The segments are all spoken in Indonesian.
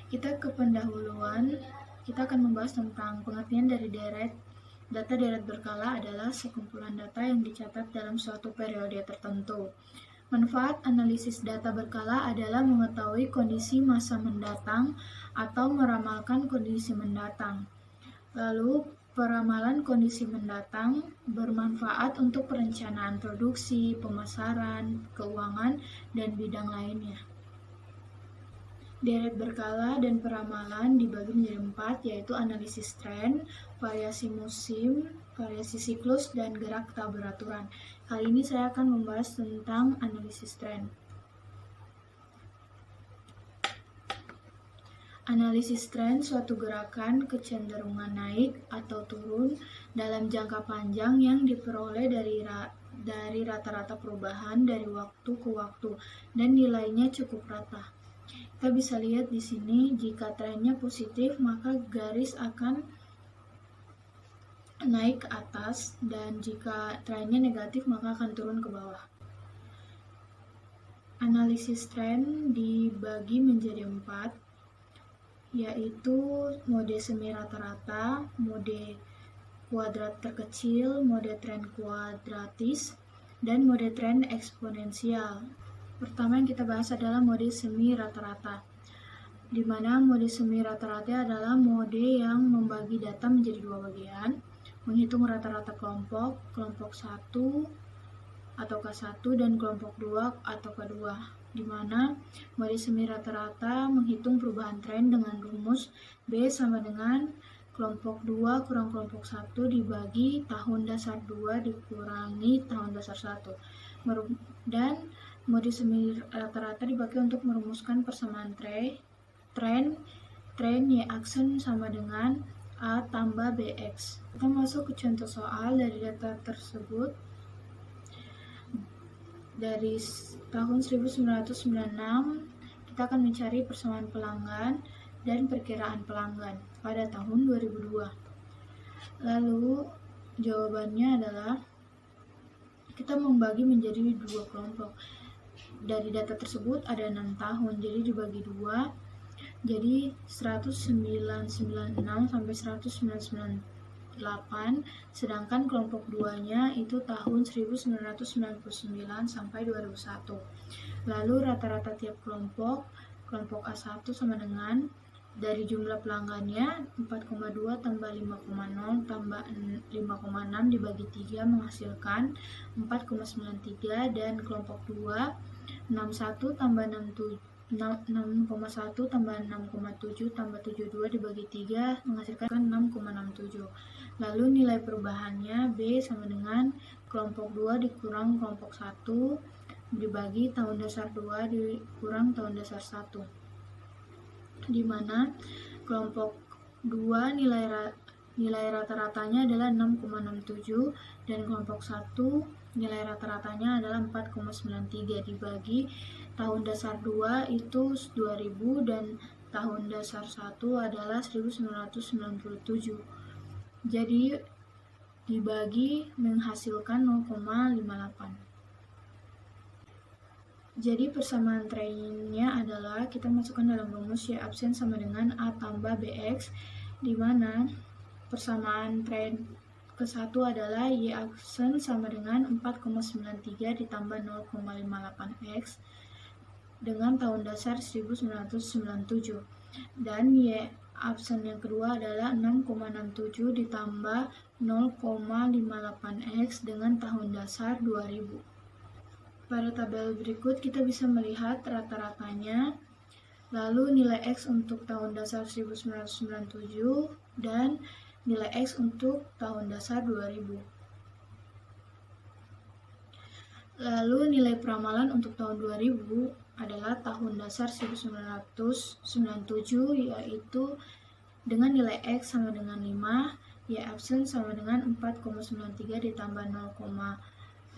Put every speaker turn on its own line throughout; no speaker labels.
Kita ke pendahuluan, kita akan membahas tentang pengertian dari deret. Data deret berkala adalah sekumpulan data yang dicatat dalam suatu periode tertentu. Manfaat analisis data berkala adalah mengetahui kondisi masa mendatang atau meramalkan kondisi mendatang. Lalu, peramalan kondisi mendatang bermanfaat untuk perencanaan produksi, pemasaran, keuangan, dan bidang lainnya. Deret berkala dan peramalan dibagi menjadi 4, yaitu analisis tren, variasi musim, variasi siklus, dan gerak tak beraturan. Kali ini saya akan membahas tentang analisis tren. Analisis tren suatu gerakan kecenderungan naik atau turun dalam jangka panjang yang diperoleh dari rata-rata perubahan dari waktu ke waktu dan nilainya cukup rata. Kita bisa lihat di sini, jika trennya positif, maka garis akan naik ke atas, dan jika trennya negatif, maka akan turun ke bawah. Analisis tren dibagi menjadi 4, yaitu mode semi rata-rata, mode kuadrat terkecil, mode tren kuadratis, dan mode tren eksponensial. Pertama yang kita bahas adalah mode semi rata-rata, di mana mode semi rata-rata adalah mode yang membagi data menjadi 2 bagian, menghitung rata-rata kelompok 1 atau K1 dan kelompok 2 atau K2, di mana mode semi rata-rata menghitung perubahan tren dengan rumus B sama dengan kelompok 2 kurang kelompok 1 dibagi tahun dasar 2 dikurangi tahun dasar 1. Dan mode semi rata-rata dipakai untuk merumuskan persamaan tren Y aksen sama dengan A tambah BX. Kita masuk ke contoh soal dari data tersebut. Dari tahun 1996, kita akan mencari persamaan pelanggan dan perkiraan pelanggan pada tahun 2002. Lalu jawabannya adalah kita membagi menjadi 2 kelompok. Dari data tersebut ada 6 tahun, jadi dibagi 2, jadi 1996 sampai 1998, sedangkan kelompok 2-nya itu tahun 1999 sampai 2001. Lalu rata-rata tiap kelompok A1 sama dengan dari jumlah pelanggannya 4,2 tambah 5,0 tambah 5,6 dibagi 3 menghasilkan 4,93, dan kelompok 2 61 tambah 6,1 tambah 6,7 tambah 72 dibagi 3 menghasilkan 6,67. Lalu nilai perubahannya B sama dengan kelompok 2 dikurang kelompok 1 dibagi tahun dasar 2 dikurang tahun dasar 1, di mana kelompok 2 nilai rata-ratanya adalah 6,67 dan kelompok 1 nilai rata-ratanya adalah 4,93 dibagi tahun dasar 2 itu 2000 dan tahun dasar 1 adalah 1997. Jadi dibagi menghasilkan 0,58. Jadi persamaan trennya adalah kita masukkan dalam rumus Y absen sama dengan A tambah BX, di mana persamaan tren ke-1 adalah Y absen sama dengan 4,93 ditambah 0,58X dengan tahun dasar 1997, dan Y absen yang kedua adalah 6,67 ditambah 0,58X dengan tahun dasar 2000. Pada tabel berikut kita bisa melihat rata-ratanya, lalu nilai X untuk tahun dasar 1997 dan nilai X untuk tahun dasar 2000. Lalu nilai peramalan untuk tahun 2000 adalah tahun dasar 1997, yaitu dengan nilai X sama dengan 5, Y absen sama dengan 4,93 ditambah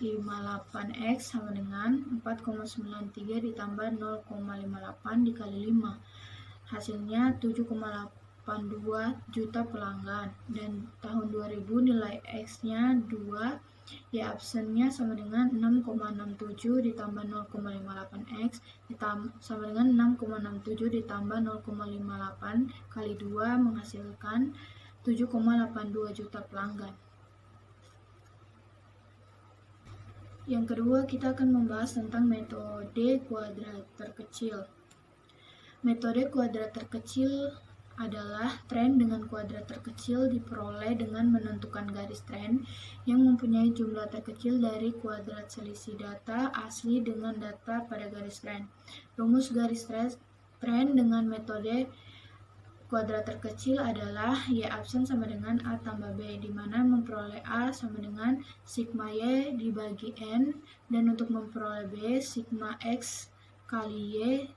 0,58X sama dengan 4,93 ditambah 0,58 dikali 5. Hasilnya 7,82 juta pelanggan, dan tahun 2000 nilai X-nya 2, Y absennya sama dengan 6,67 ditambah 0,58X sama dengan 6,67 ditambah 0,58 kali 2 menghasilkan 7,82 juta pelanggan. Yang kedua, kita akan membahas tentang metode kuadrat terkecil. Metode kuadrat terkecil adalah tren dengan kuadrat terkecil diperoleh dengan menentukan garis tren yang mempunyai jumlah terkecil dari kuadrat selisih data asli dengan data pada garis tren. Rumus garis tren dengan metode kuadrat terkecil adalah Y absen sama dengan A tambah B, di mana memperoleh A sama dengan sigma Y dibagi N, dan untuk memperoleh B, sigma X kali Y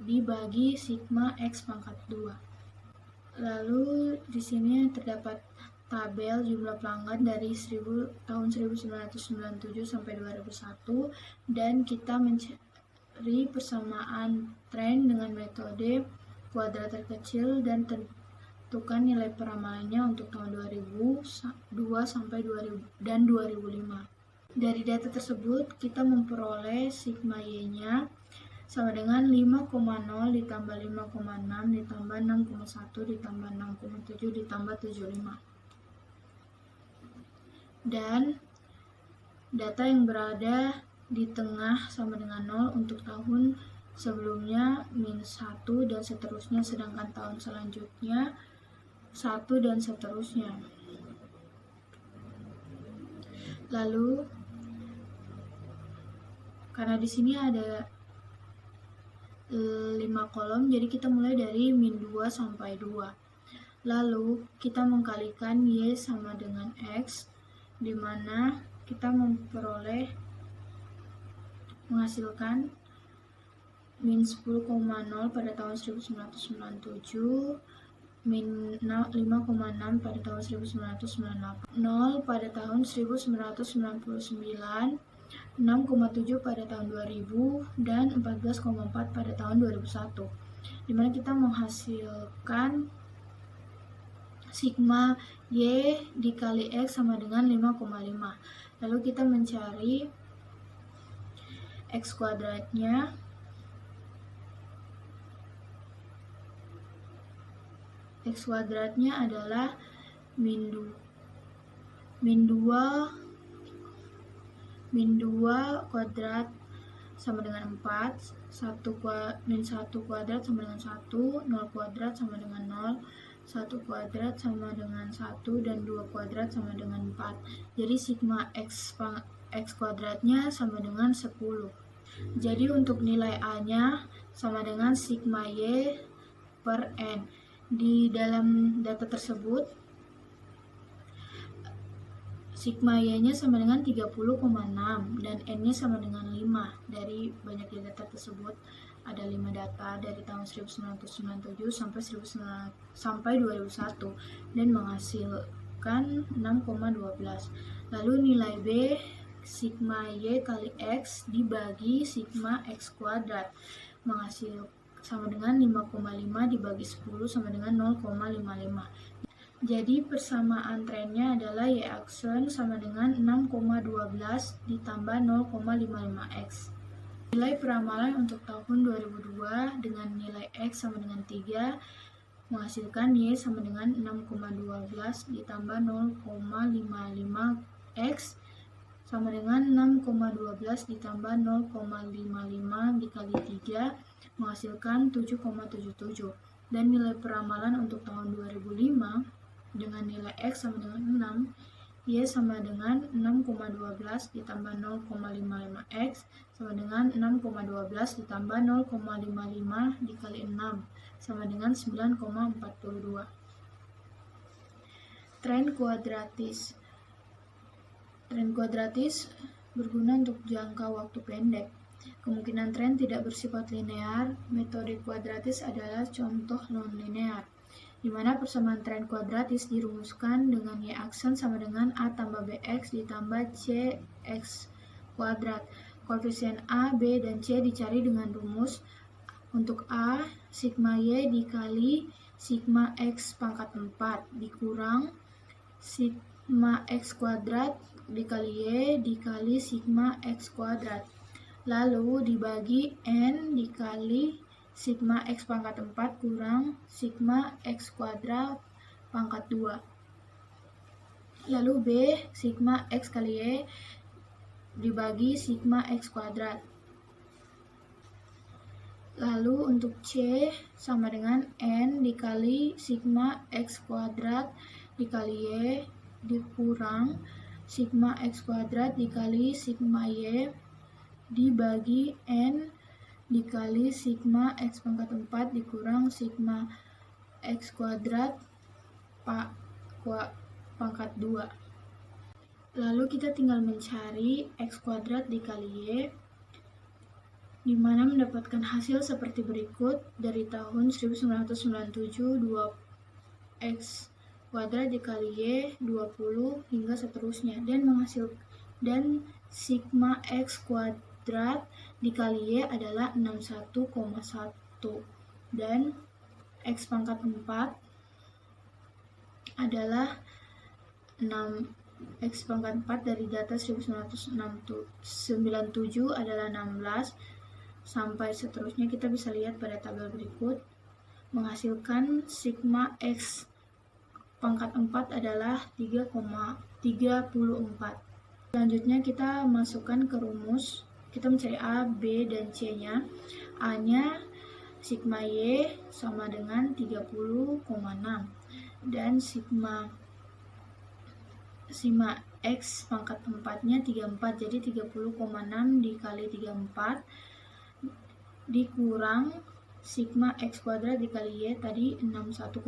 dibagi sigma X pangkat 2. Lalu di sini terdapat tabel jumlah pelanggan dari tahun 1997 sampai 2001, dan kita mencari persamaan tren dengan metode kuadrat terkecil dan tentukan nilai peramalannya untuk tahun 2002 sampai 2005. Dari data tersebut kita memperoleh sigma Y-nya sama dengan 5,0 ditambah 5,6 ditambah 6,1 ditambah 6,7 ditambah 75. Dan data yang berada di tengah sama dengan 0 untuk tahun sebelumnya -1 dan seterusnya, sedangkan tahun selanjutnya 1 dan seterusnya. Lalu karena di sini ada 5 kolom, jadi kita mulai dari -2 sampai 2. Lalu kita mengkalikan Y sama dengan X, di mana kita menghasilkan -10,0 pada tahun 1997, -5,6 pada tahun 1998, 0 pada tahun 1999, 6,7 pada tahun 2000, dan 14,4 pada tahun 2001, dimana kita menghasilkan sigma Y dikali X sama dengan 5,5. Lalu kita mencari X kuadratnya. X kuadratnya adalah -2 kuadrat sama dengan 4, -1 kuadrat sama dengan 1, 0 kuadrat sama dengan 0, 1 kuadrat sama dengan 1, dan 2 kuadrat sama dengan 4. Jadi sigma X kuadratnya sama dengan 10. Jadi untuk nilai A-nya sama dengan sigma Y per N. Di dalam data tersebut sigma Y-nya sama dengan 30,6 dan N-nya sama dengan 5. Dari banyak data tersebut ada 5 data dari tahun 1997 sampai 2001 dan menghasilkan 6,12. Lalu nilai B, sigma Y kali X dibagi sigma X kuadrat menghasilkan sama dengan 5,5 dibagi 10 sama dengan 0,55. Jadi persamaan trennya adalah Y aksen sama dengan 6,12 ditambah 0,55X. Nilai peramalan untuk tahun 2002 dengan nilai X sama dengan 3 menghasilkan Y sama dengan 6,12 ditambah 0,55X sama dengan 6,12 ditambah 0,55 dikali 3 menghasilkan 7,77. Dan nilai peramalan untuk tahun 2005 dengan nilai X sama dengan 6, Y sama dengan 6,12 ditambah 0,55X sama dengan 6,12 ditambah 0,55 dikali 6 sama dengan 9,42. Tren kuadratis. Tren kuadratis berguna untuk jangka waktu pendek. Kemungkinan tren tidak bersifat linear. Metode kuadratis adalah contoh non-linear, di mana persamaan tren kuadratis dirumuskan dengan Y aksen sama dengan A tambah BX ditambah CX kuadrat. Koefisien A, B, dan C dicari dengan rumus untuk A, sigma Y dikali sigma X pangkat 4 dikurang sigma X kuadrat dikali Y dikali sigma X kuadrat. Lalu dibagi N dikali sigma X pangkat 4 kurang sigma X kuadrat pangkat 2. Lalu B sigma X kali Y dibagi sigma X kuadrat. Lalu untuk C sama dengan N dikali sigma X kuadrat dikali Y dikurang sigma X kuadrat dikali sigma Y dibagi N dikali sigma X pangkat 4 dikurang sigma X kuadrat pangkat 2. Lalu kita tinggal mencari X kuadrat dikali Y, di mana mendapatkan hasil seperti berikut. Dari tahun 1997 2x kuadrat dikali Y 20 hingga seterusnya, dan sigma X kuadrat dikali Y adalah 61,1 dan X pangkat 4 adalah 6. X pangkat 4 dari data 1997 adalah 16 sampai seterusnya. Kita bisa lihat pada tabel berikut, menghasilkan sigma X pangkat 4 adalah 3,34. Selanjutnya kita masukkan ke rumus, kita mencari A, B, dan C-nya. A-nya sigma Y sama dengan 30,6 dan sigma X pangkat 4-nya 34, jadi 30,6 dikali 34 dikurang sigma X kuadrat dikali Y tadi 61,1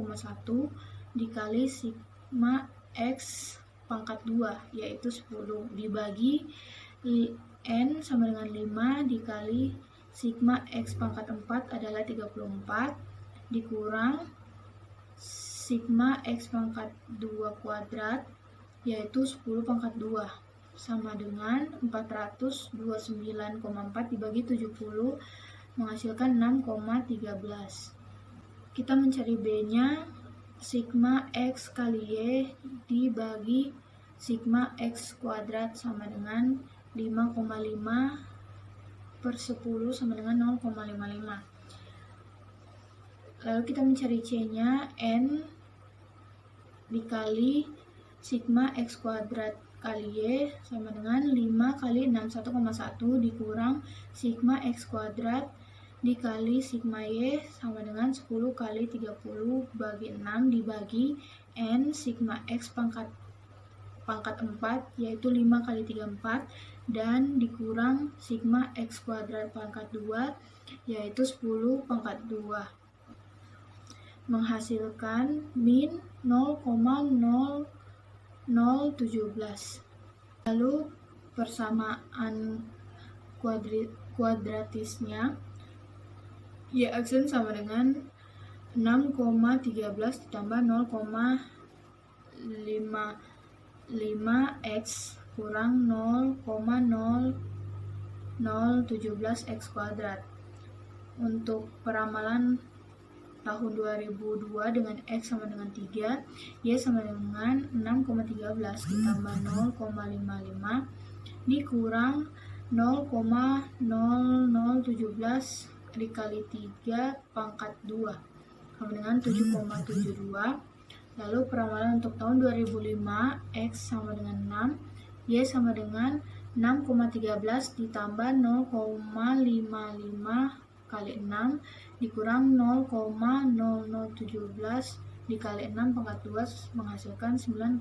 dikali sigma X pangkat 2 yaitu 10 dibagi N sama dengan 5 dikali sigma X pangkat 4 adalah 34 dikurang sigma X pangkat 2 kuadrat yaitu 10 pangkat 2 sama dengan 429,4 dibagi 70 menghasilkan 6,13. Kita mencari B-nya, sigma X kali Y dibagi sigma X kuadrat sama dengan 5,5 per 10 sama dengan 0,55. Lalu kita mencari C-nya, N dikali sigma X kuadrat kali Y sama dengan 5 kali 61,1 dikurang sigma X kuadrat dikali sigma Y sama dengan 10 kali 30 bagi 6 dibagi N sigma X pangkat 4 yaitu 5 kali 34 dan dikurang sigma X kuadrat pangkat 2 yaitu 10 pangkat 2 menghasilkan min 0,0017. Lalu persamaan kuadratisnya, Y aksen sama dengan 6,13 ditambah 0,55x kurang 0,0017 X kuadrat. Untuk peramalan tahun 2002 dengan X sama dengan 3, Y sama dengan 6,13 ditambah 0,55 dikurang 0,0017 dikali 3 pangkat 2 sama dengan 7,72. Lalu peramalan untuk tahun 2005, X sama dengan 6, Y sama dengan 6,13 ditambah 0,55 kali 6 dikurang 0,0017 dikali 6 pangkat 2 menghasilkan 9,18.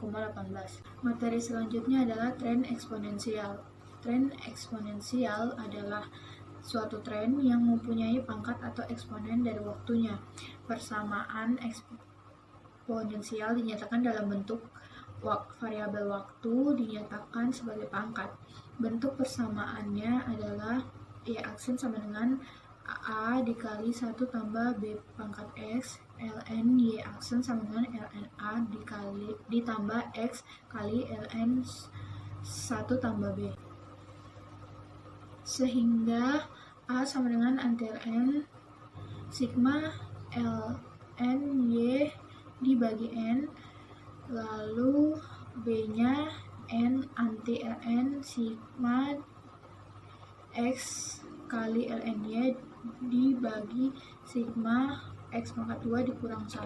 Materi selanjutnya adalah tren eksponensial. Tren eksponensial adalah suatu tren yang mempunyai pangkat atau eksponen dari waktunya. Persamaan eksponensial dinyatakan dalam bentuk variabel waktu dinyatakan sebagai pangkat. Bentuk persamaannya adalah Y aksen sama dengan A dikali 1 tambah B pangkat X, ln Y aksen sama dengan ln A ditambah X kali ln 1 tambah B. Sehingga A sama dengan anti-ln sigma ln Y dibagi N, lalu B-nya N anti ln sigma X kali ln Y dibagi sigma X pangkat 2 dikurang 1.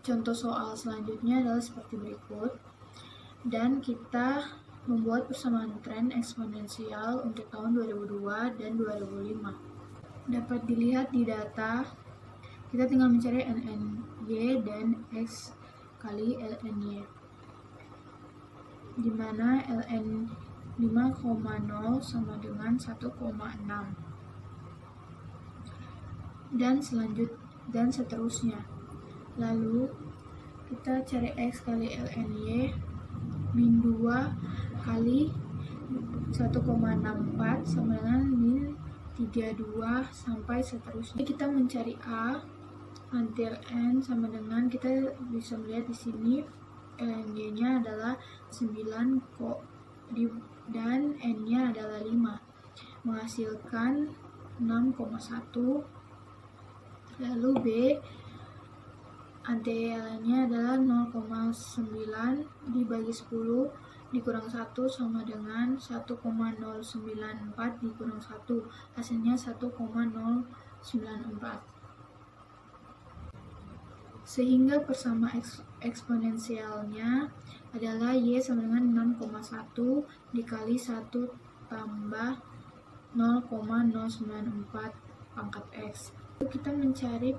Contoh soal selanjutnya adalah seperti berikut. Dan kita membuat persamaan tren eksponensial untuk tahun 2002 dan 2005. Dapat dilihat di data, kita tinggal mencari ln Y dan X kali ln Y, di mana ln 5,0 sama dengan 1,6. Dan seterusnya. Lalu kita cari X kali ln Y min 2 kali 1,64 sama dengan min 32 sampai seterusnya. Kita mencari A until N sama dengan, kita bisa melihat di sini ln Y-nya adalah 9 dan N-nya adalah 5, menghasilkan 6,1. Lalu B anti ln-nya adalah 0,9 dibagi 10 dikurang 1 sama dengan 1,094 dikurang 1, hasilnya 1,094. Sehingga persama eksponensialnya adalah Y sama dengan 6,1 dikali 1 tambah 0,094 pangkat X. Kita mencari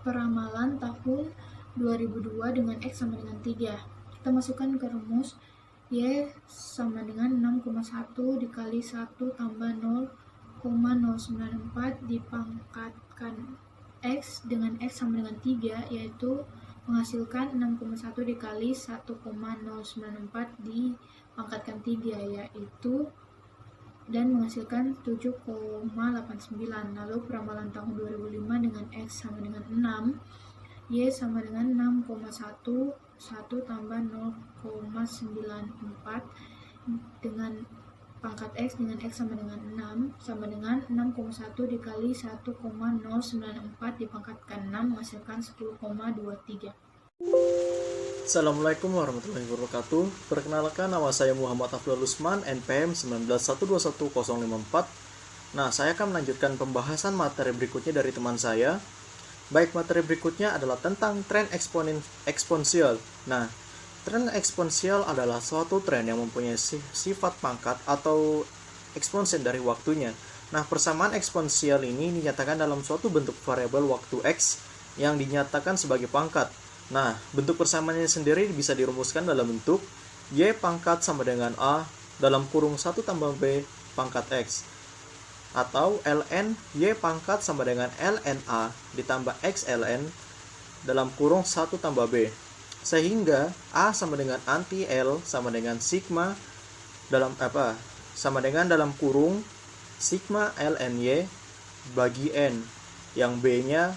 peramalan tahun 2002 dengan X sama dengan 3. Kita masukkan ke rumus Y sama dengan 6,1 dikali 1 tambah 0,094 dipangkatkan X dengan X sama dengan 3, yaitu menghasilkan 6,1 dikali 1,094 dipangkatkan 3, yaitu dan menghasilkan 7,89. Lalu peramalan tahun 2005 dengan X sama dengan 6, Y sama dengan 6,1, 1 tambah 0,94 dengan pangkat X dengan X sama dengan 6 sama dengan 6,1 dikali 1,094 dipangkatkan 6 menghasilkan 10,23.
Assalamualaikum warahmatullahi wabarakatuh. Perkenalkan, nama saya Muhammad Afdhal Usman, NPM 19121-054. Nah, saya akan melanjutkan pembahasan materi berikutnya dari teman saya. Baik, materi berikutnya adalah tentang tren eksponensial. Nah, tren eksponensial adalah suatu tren yang mempunyai sifat pangkat atau eksponensial dari waktunya. Nah, persamaan eksponensial ini dinyatakan dalam suatu bentuk variabel waktu X yang dinyatakan sebagai pangkat. Nah, bentuk persamaannya sendiri bisa dirumuskan dalam bentuk Y pangkat sama dengan A dalam kurung 1 tambah B pangkat X, atau ln Y pangkat sama dengan ln A ditambah X ln dalam kurung 1 tambah B, sehingga A sama dengan anti L sama dengan sigma sama dengan dalam kurung sigma ln Y bagi N, yang B-nya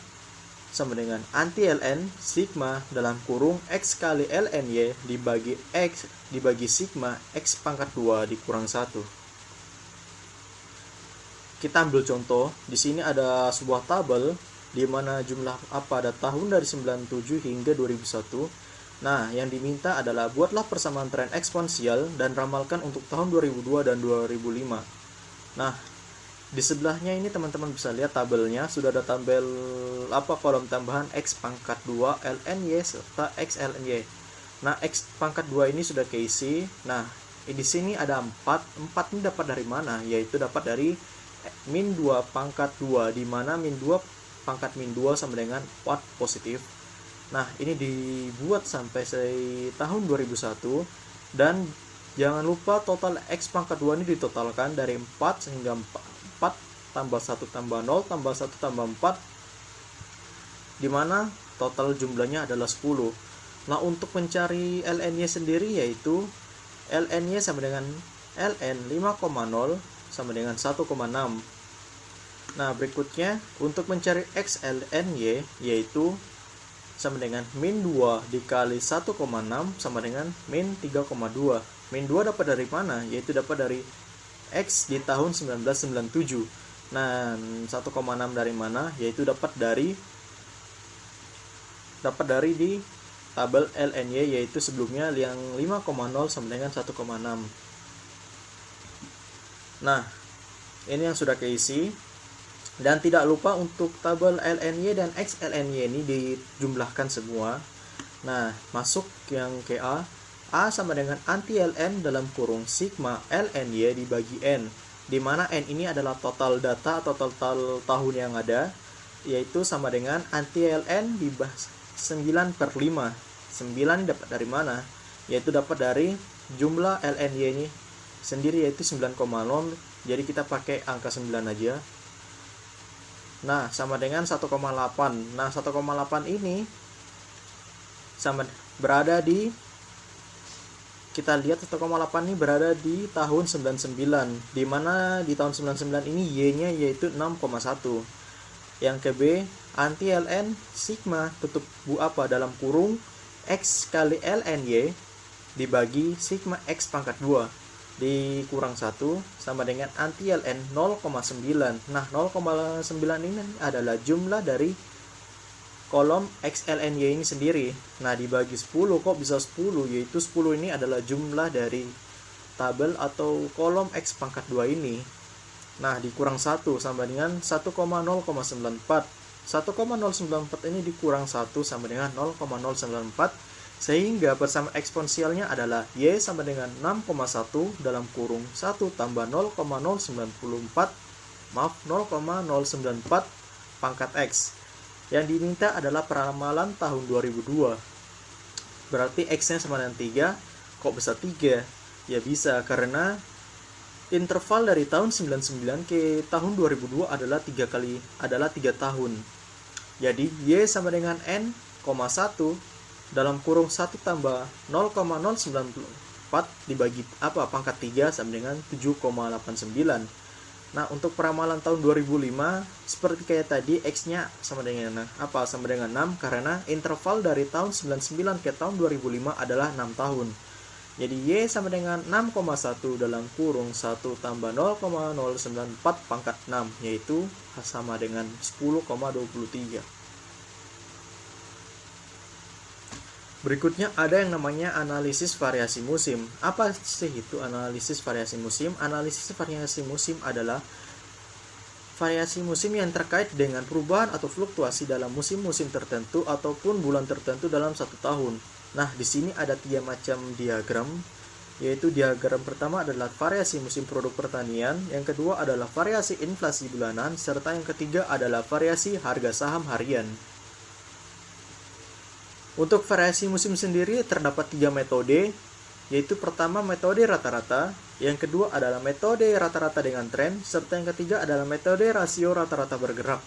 sama dengan anti ln sigma dalam kurung X kali ln Y dibagi X dibagi sigma X pangkat 2 dikurang 1. Kita ambil contoh. Di sini ada sebuah tabel di mana jumlah A pada tahun dari 97 hingga 2001. Nah, yang diminta adalah buatlah persamaan tren eksponensial dan ramalkan untuk tahun 2002 dan 2005. Nah, di sebelahnya ini teman-teman bisa lihat tabelnya, sudah ada tabel kolom tambahan X pangkat 2 ln Y serta X ln Y. Nah, X pangkat 2 ini sudah keisi. Nah, di sini ada 4 ini dapat dari mana? Yaitu dapat dari min 2 pangkat 2, di mana min 2 pangkat min 2 sama dengan 4 positif. Nah, ini dibuat sampai tahun 2001, dan jangan lupa total X pangkat 2 ini ditotalkan dari 4 sehingga 4 tambah 1 tambah 0 tambah 1 tambah 4, di mana total jumlahnya adalah 10. Nah, untuk mencari ln-nya sendiri yaitu ln-nya sama dengan ln 5,0 sama dengan 1,6. Nah, berikutnya untuk mencari X ln Y yaitu sama dengan min 2 dikali 1,6 sama dengan min 3,2. Min 2 dapat dari mana? Yaitu dapat dari X di tahun 1997. Nah, 1,6 dari mana? Yaitu dapat dari di tabel LNY, yaitu sebelumnya yang 5,0 sama dengan 1,6. Nah, ini yang sudah keisi. Dan tidak lupa untuk tabel LNY dan XLNY ini dijumlahkan semua. Nah, masuk yang ke A. A sama dengan anti ln dalam kurung sigma LNY dibagi N, di mana N ini adalah total data atau total tahun yang ada, yaitu sama dengan anti ln dibagi 9/5. 9 ini dapat dari mana? Yaitu dapat dari jumlah LNY ini sendiri, yaitu 9,0. Jadi kita pakai angka 9 aja. Nah, sama dengan 1,8. Nah, 1,8 ini sama berada di, kita lihat 1,8 ini berada di tahun 99, di mana di tahun 99 ini Y-nya yaitu 6,1. Yang ke B, anti ln sigma tutup dalam kurung X kali ln Y dibagi sigma X pangkat 2 dikurang 1 sama dengan anti ln 0,9. Nah, 0,9 ini adalah jumlah dari kolom XLNY ini sendiri. Nah, dibagi 10, kok bisa 10? Yaitu 10 ini adalah jumlah dari tabel atau kolom X pangkat 2 ini. Nah, dikurang 1 sama dengan 1,094. 1,094 ini dikurang 1 sama dengan 0,094. Sehingga persamaan eksponensialnya adalah Y sama dengan 6,1 dalam kurung 1 tambah 0,094 pangkat X. Yang diminta adalah peramalan tahun 2002. Berarti X-nya sama dengan 3. Kok bisa 3? Ya bisa, karena interval dari tahun 99 ke tahun 2002 adalah 3 tahun. Jadi Y sama dengan N,1 dalam kurung 1 tambah 0,094 dibagi pangkat 3 sama dengan 7,89. Nah, untuk peramalan tahun 2005 seperti kayak tadi, X-nya sama dengan sama dengan 6, karena interval dari tahun 99 ke tahun 2005 adalah 6 tahun. Jadi Y sama dengan 6,1 dalam kurung 1 tambah 0,094 pangkat 6, yaitu sama dengan 10,23. Berikutnya ada yang namanya analisis variasi musim. Apa sih itu analisis variasi musim? Analisis variasi musim adalah variasi musim yang terkait dengan perubahan atau fluktuasi dalam musim-musim tertentu ataupun bulan tertentu dalam satu tahun. Nah, di sini ada 3 macam diagram, yaitu diagram pertama adalah variasi musim produk pertanian, yang kedua adalah variasi inflasi bulanan, serta yang ketiga adalah variasi harga saham harian. Untuk variasi musim sendiri terdapat 3 metode, yaitu pertama metode rata-rata, yang kedua adalah metode rata-rata dengan tren, serta yang ketiga adalah metode rasio rata-rata bergerak.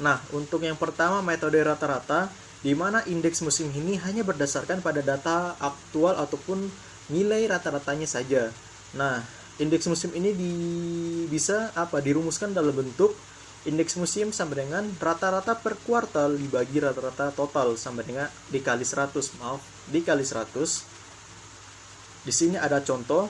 Nah, untuk yang pertama metode rata-rata, di mana indeks musim ini hanya berdasarkan pada data aktual ataupun nilai rata-ratanya saja. Nah, indeks musim ini bisa dirumuskan dalam bentuk indeks musim sama dengan rata-rata per kuartal dibagi rata-rata total sama dengan dikali 100. Di sini ada contoh.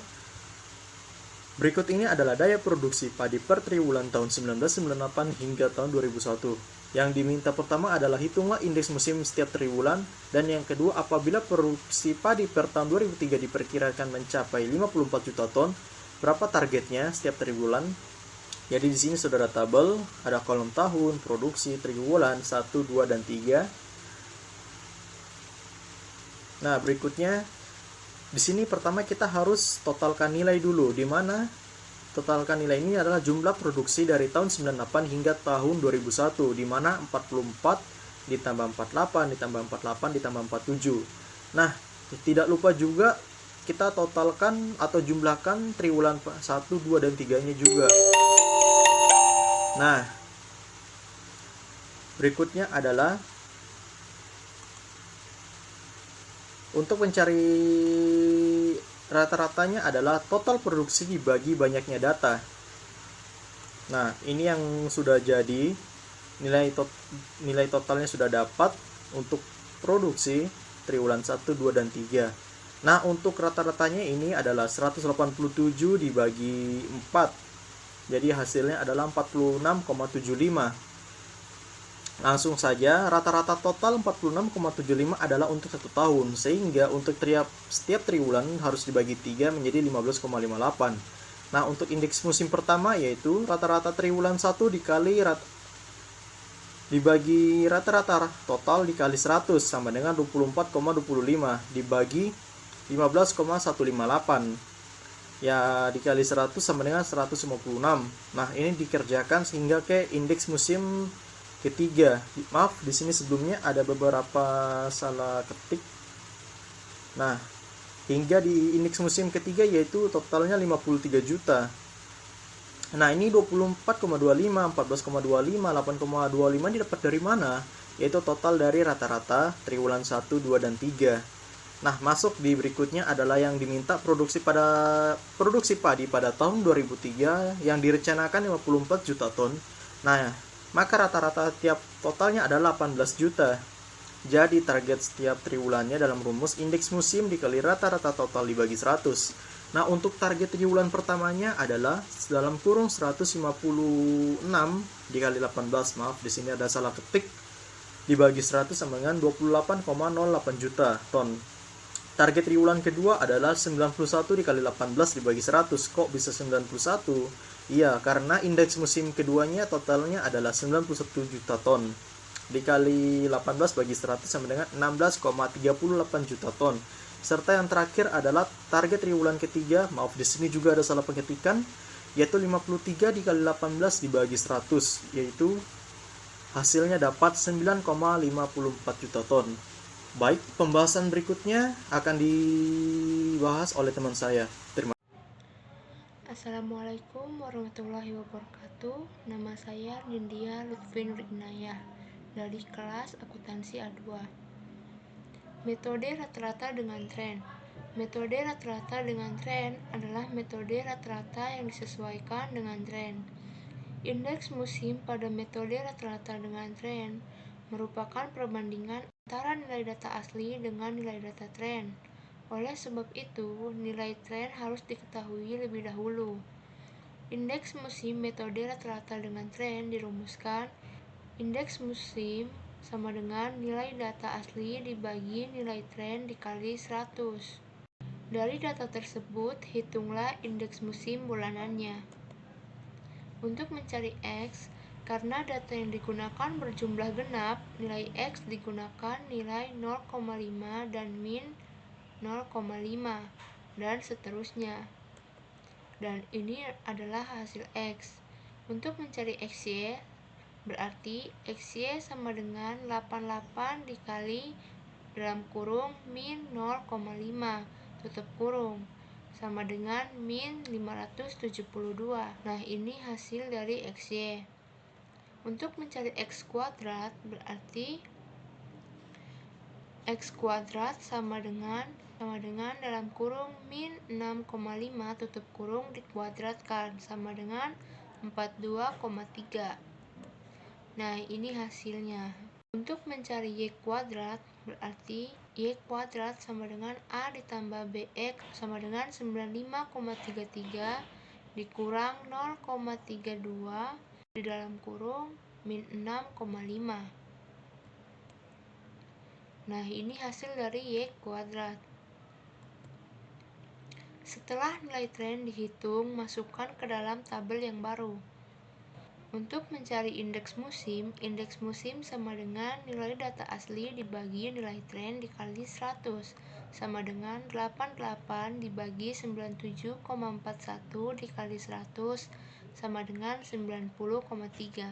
Berikut ini adalah daya produksi padi per triwulan tahun 1998 hingga tahun 2001. Yang diminta pertama adalah hitunglah indeks musim setiap triwulan, dan yang kedua apabila produksi padi per tahun 2003 diperkirakan mencapai 54 juta ton, berapa targetnya setiap triwulan? Jadi di sini sudah ada tabel, ada kolom tahun, produksi, triwulan 1, 2, dan 3. Nah, berikutnya di sini pertama kita harus totalkan nilai dulu, di mana totalkan nilai ini adalah jumlah produksi dari tahun 98 hingga tahun 2001, di mana 44 ditambah 48 ditambah 48 ditambah 47. Nah, tidak lupa juga kita totalkan atau jumlahkan triwulan 1, 2, dan 3-nya juga. Nah, berikutnya adalah untuk mencari rata-ratanya adalah total produksi dibagi banyaknya data. Nah, ini yang sudah jadi, nilai totalnya sudah dapat untuk produksi triwulan 1, 2, dan 3. Nah, untuk rata-ratanya ini adalah 187 dibagi 4. Jadi hasilnya adalah 46,75. Langsung saja, rata-rata total 46,75 adalah untuk 1 tahun, sehingga untuk setiap triwulan harus dibagi 3 menjadi 15,58. Nah, untuk indeks musim pertama yaitu rata-rata triwulan 1 dibagi rata-rata total dikali 100 sama dengan 24,25 dibagi 15,158. Ya, dikali 100 sama dengan 156. Nah, ini dikerjakan sehingga ke indeks musim ketiga. Maaf, di sini sebelumnya ada beberapa salah ketik. Nah, hingga di indeks musim ketiga yaitu totalnya 53 juta. Nah, ini 24,25, 14,25, 8,25 didapat dari mana? Yaitu total dari rata-rata triwulan 1, 2, dan 3. Nah, masuk di berikutnya adalah yang diminta produksi padi pada tahun 2003 yang direncanakan 54 juta ton. Nah, maka rata-rata tiap totalnya adalah 18 juta. Jadi target setiap triwulannya dalam rumus indeks musim dikali rata-rata total dibagi 100. Nah, untuk target triwulan pertamanya adalah dalam kurung 156 dikali 18. Maaf, di sini ada salah ketik. Dibagi 100 sama dengan 28,08 juta ton. Target triwulan kedua adalah 91 dikali 18 dibagi 100. Kok bisa 91? Iya, karena indeks musim keduanya totalnya adalah 91 juta ton. Dikali 18 bagi 100 sama dengan 16,38 juta ton. Serta yang terakhir adalah target triwulan ketiga. Maaf, di sini juga ada salah pengetikan, yaitu 53 dikali 18 dibagi 100, yaitu hasilnya dapat 9,54 juta ton. Baik, pembahasan berikutnya akan dibahas oleh teman saya. Terima kasih.
Assalamualaikum warahmatullahi wabarakatuh. Nama saya Nindya Lutfin Inayah dari kelas akuntansi A2. Metode rata-rata dengan tren. Metode rata-rata dengan tren adalah metode rata-rata yang disesuaikan dengan tren. Indeks musim pada metode rata-rata dengan tren merupakan perbandingan antara nilai data asli dengan nilai data tren. Oleh sebab itu, nilai tren harus diketahui lebih dahulu. Indeks musim metode rata-rata dengan tren dirumuskan. Indeks musim sama dengan nilai data asli dibagi nilai tren dikali 100. Dari data tersebut, hitunglah indeks musim bulanannya. Untuk mencari X, karena data yang digunakan berjumlah genap, nilai X digunakan nilai 0,5 dan min 0,5 dan seterusnya. Dan ini adalah hasil X. Untuk mencari XY, berarti XY sama dengan 88 dikali dalam kurung min 0,5 tutup kurung sama dengan min 572. Nah, ini hasil dari XY. Untuk mencari X kuadrat, berarti X kuadrat sama dengan dalam kurung min 6,5 tutup kurung dikuadratkan sama dengan 42,3. Nah, ini hasilnya. Untuk mencari Y kuadrat, berarti Y kuadrat sama dengan A ditambah BX sama dengan 95,33 dikurang 0,32 di dalam kurung min 6,5. Nah, ini hasil dari Y kuadrat. Setelah nilai tren dihitung, masukkan ke dalam tabel yang baru. Untuk mencari indeks musim sama dengan nilai data asli dibagi nilai tren dikali 100 sama dengan 88 dibagi 97,41 dikali 100 sama dengan 90,3.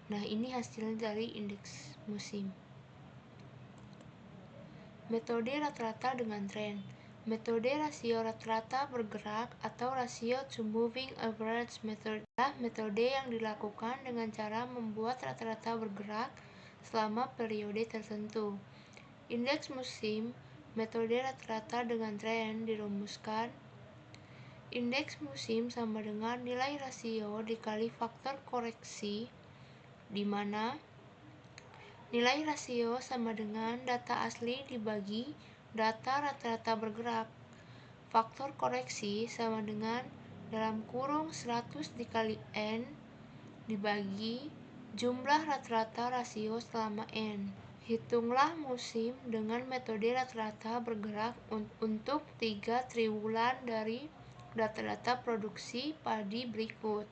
Nah, ini hasil dari indeks musim. Metode rata-rata dengan tren. Metode rasio rata-rata bergerak atau rasio to moving average method adalah metode yang dilakukan dengan cara membuat rata-rata bergerak selama periode tertentu. Indeks musim metode rata-rata dengan tren dirumuskan. Indeks musim sama dengan nilai rasio dikali faktor koreksi, di mana nilai rasio sama dengan data asli dibagi data rata-rata bergerak. Faktor koreksi sama dengan dalam kurung 100 dikali N dibagi Jumlah rata-rata rasio selama N. Hitunglah musim dengan metode rata-rata bergerak untuk 3 triwulan dari data-data produksi padi berikut.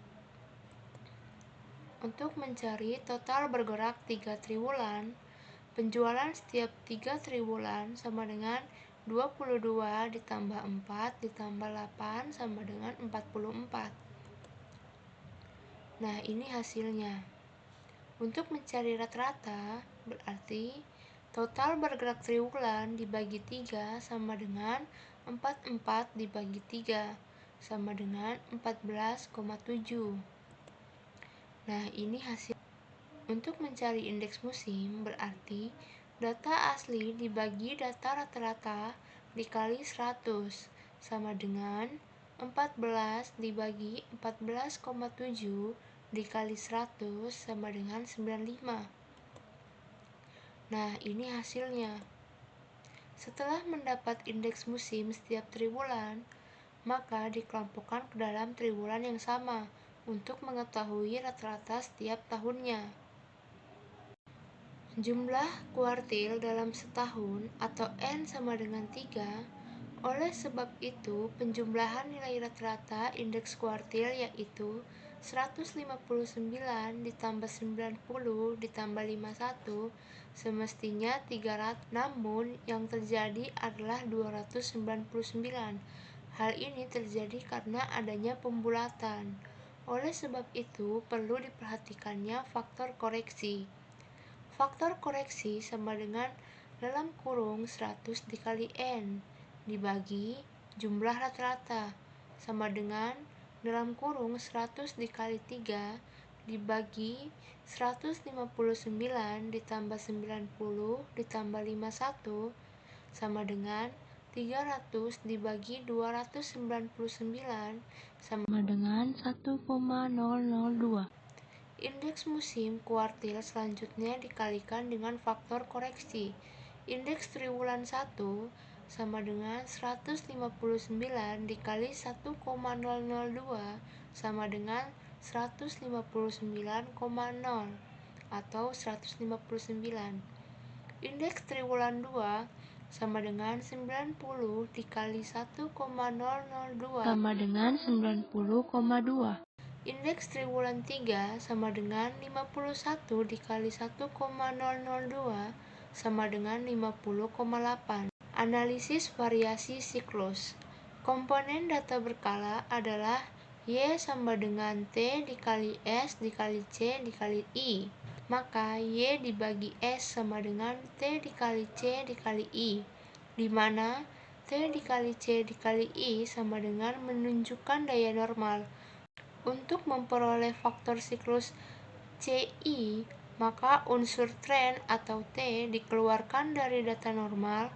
Untuk mencari total bergerak 3 triwulan, penjualan setiap 3 triwulan sama dengan 22 ditambah 4 ditambah 8 sama dengan 44. Nah, ini hasilnya. Untuk mencari rata-rata, berarti total bergerak triwulan dibagi 3 sama dengan 44 dibagi 3 sama dengan 14,7. Nah, ini hasil. Untuk mencari indeks musim, berarti data asli dibagi data rata-rata dikali 100 sama dengan 14 dibagi 14,7 dikali 100 sama dengan 95. Nah, ini hasilnya. Setelah mendapat indeks musim setiap triwulan, maka dikelompokkan ke dalam triwulan yang sama untuk mengetahui rata-rata setiap tahunnya. Jumlah kuartil dalam setahun atau N sama dengan 3. Oleh sebab itu, penjumlahan nilai rata-rata indeks kuartil yaitu 159 ditambah 90 ditambah 51 semestinya 300, namun yang terjadi adalah 299. Hal ini terjadi karena adanya pembulatan. Oleh sebab itu, perlu diperhatikannya faktor koreksi. Faktor koreksi sama dengan dalam kurung 100 dikali N dibagi jumlah rata-rata sama dengan dalam kurung 100 dikali 3 dibagi 159 ditambah 90 ditambah 51 sama dengan 300 dibagi 299 sama dengan 1,002. Indeks musim kuartil selanjutnya dikalikan dengan faktor koreksi. Indeks triwulan 1 sama dengan 159 dikali 1,002 sama dengan 159,0 atau 159. Indeks triwulan 2 sama dengan 90 dikali 1,002 sama dengan 90,2. Indeks triwulan 3 sama dengan 51 dikali 1,002 sama dengan 50,8. Analisis variasi siklus. Komponen data berkala adalah Y sama dengan T dikali S dikali C dikali I. Maka Y dibagi S sama dengan T dikali C dikali I, di mana T dikali C dikali I sama dengan menunjukkan daya normal. Untuk memperoleh faktor siklus CI, maka unsur tren atau T dikeluarkan dari data normal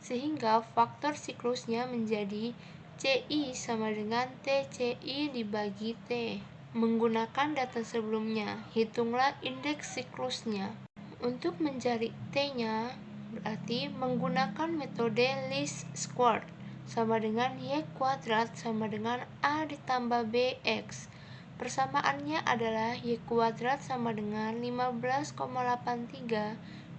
sehingga faktor siklusnya menjadi CI sama dengan TCI dibagi T. Menggunakan data sebelumnya, hitunglah indeks siklusnya. Untuk mencari T-nya, berarti menggunakan metode least squared sama dengan Y kuadrat sama dengan A ditambah BX. Persamaannya adalah Y kuadrat sama dengan 15,83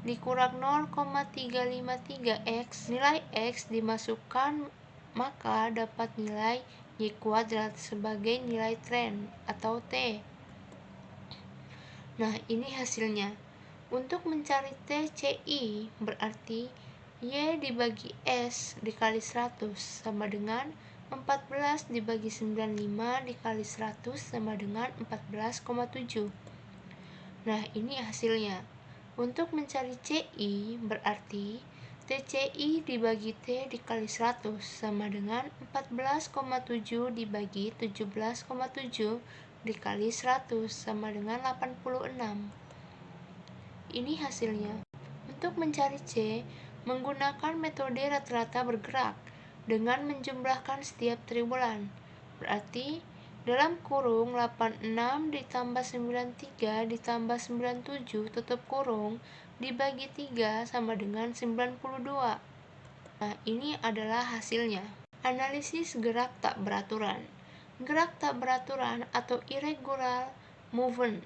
dikurang 0,353X. Nilai X dimasukkan, maka dapat nilai Y kuadrat sebagai nilai tren atau T. Nah, ini hasilnya. Untuk mencari TCI berarti Y dibagi S dikali 100 sama dengan 14 dibagi 95 dikali 100 sama dengan 14,7. Nah, ini hasilnya. Untuk mencari CI berarti TCI dibagi T dikali 100 sama dengan 14,7 dibagi 17,7 dikali 100 sama dengan 86. Ini hasilnya. Untuk mencari C, menggunakan metode rata-rata bergerak dengan menjumlahkan setiap triwulan. Berarti dalam kurung 86 ditambah 93 ditambah 97 tutup kurung dibagi 3 sama dengan 92. Nah, ini adalah hasilnya. Analisis gerak tak beraturan. Gerak tak beraturan atau irregular movement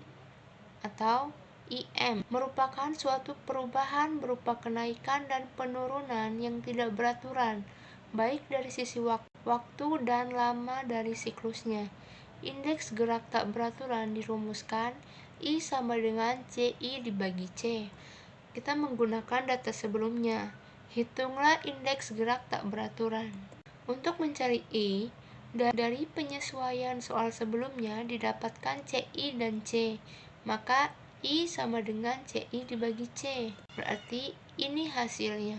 atau IM merupakan suatu perubahan berupa kenaikan dan penurunan yang tidak beraturan, baik dari sisi waktu dan lama dari siklusnya. Indeks gerak tak beraturan dirumuskan I sama dengan CI dibagi C. Kita menggunakan data sebelumnya. Hitunglah indeks gerak tak beraturan. Untuk mencari I, dari penyesuaian soal sebelumnya didapatkan CI dan C. Maka I sama dengan CI dibagi C. Berarti ini hasilnya.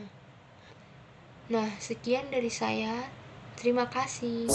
Nah, sekian dari saya. Terima kasih.